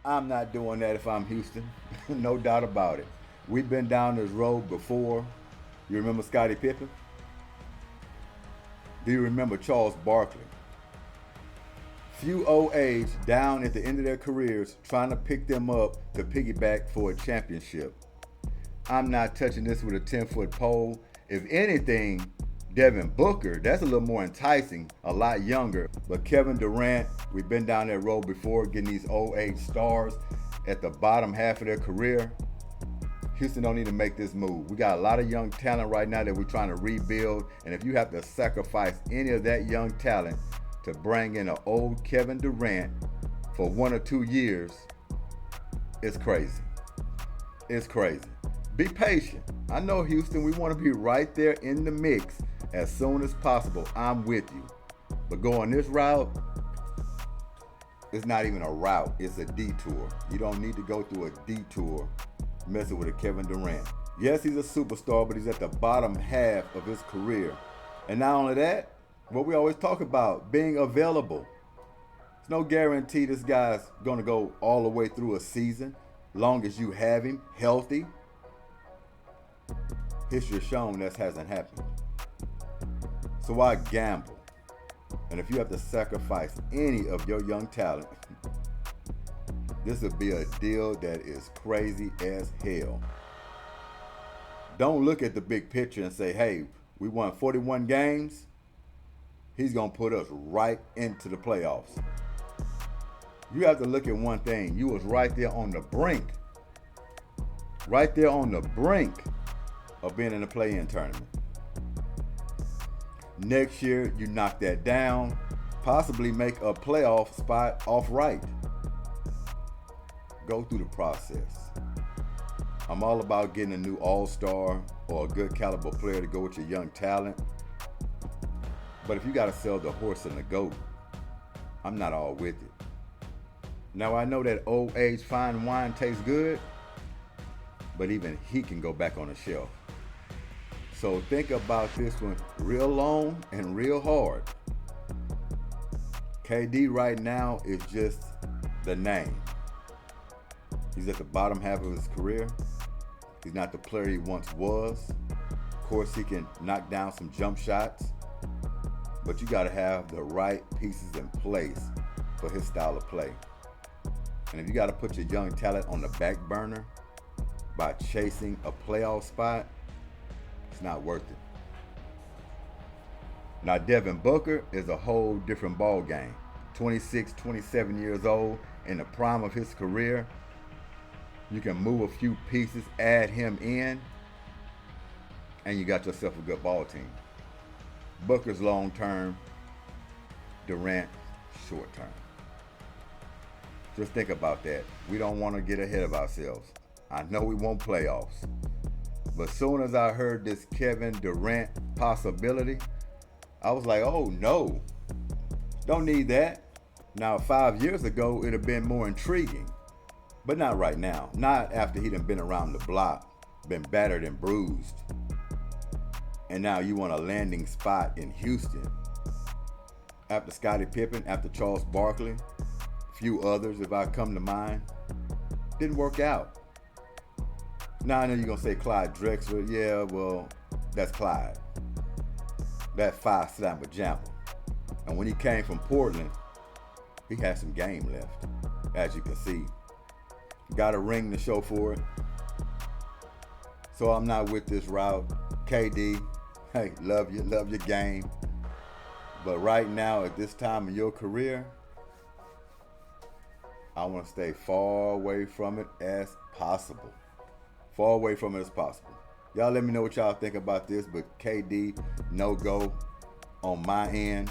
I'm not doing that if I'm Houston. No doubt about it. We've been down this road before. You remember Scottie Pippen? Do you remember Charles Barkley? Few old age down at the end of their careers trying to pick them up to piggyback for a championship. I'm not touching this with a 10-foot pole. If anything, Devin Booker, that's a little more enticing, a lot younger. But Kevin Durant, we've been down that road before, getting these old age stars at the bottom half of their career. Houston don't need to make this move. We got a lot of young talent right now that we're trying to rebuild. And if you have to sacrifice any of that young talent to bring in an old Kevin Durant for 1 or 2 years, it's crazy. It's crazy. Be patient. I know, Houston, we want to be right there in the mix as soon as possible. I'm with you. But going this route, it's not even a route. It's a detour. You don't need to go through a detour messing with a Kevin Durant. Yes, he's a superstar, but he's at the bottom half of his career. And not only that, what we always talk about, being available. There's no guarantee this guy's going to go all the way through a season, long as you have him healthy. History has shown that hasn't happened. So why gamble? And if you have to sacrifice any of your young talent, this would be a deal that is crazy as hell. Don't look at the big picture and say, hey, we won 41 games. He's going to put us right into the playoffs. You have to look at one thing. You was right there on the brink. Right there on the brink of being in the play-in tournament. Next year, you knock that down. Possibly make a playoff spot off right. Go through the process. I'm all about getting a new all-star or a good caliber player to go with your young talent. But if you got to sell the horse and the goat, I'm not all with it. Now, I know that old age fine wine tastes good, but even he can go back on the shelf. So think about this one real long and real hard. KD right now is just the name. He's at the bottom half of his career. He's not the player he once was. Of course, he can knock down some jump shots, but you got to have the right pieces in place for his style of play. And if you got to put your young talent on the back burner by chasing a playoff spot, it's not worth it. Now, Devin Booker is a whole different ball game. 26, 27 years old, in the prime of his career. You can move a few pieces, add him in, and you got yourself a good ball team. Booker's long term, Durant short term. Just think about that. We don't want to get ahead of ourselves. I know we want playoffs. But soon as I heard this Kevin Durant possibility, I was like, oh no, don't need that. Now, 5 years ago, it'd have been more intriguing. But not right now. Not after he done been around the block, been battered and bruised. And now you want a landing spot in Houston. After Scottie Pippen, after Charles Barkley, few others if I come to mind, didn't work out. Now I know you're going to say Clyde Drexler. Yeah, well, that's Clyde. That 5-slammer jammer. And when he came from Portland, he had some game left, as you can see. Got a ring to show for it. So I'm not with this route. KD, hey, love your game. But right now, at this time in your career, I want to stay far away from it as possible. Far away from it as possible. Y'all let me know what y'all think about this, but KD, no go on my end.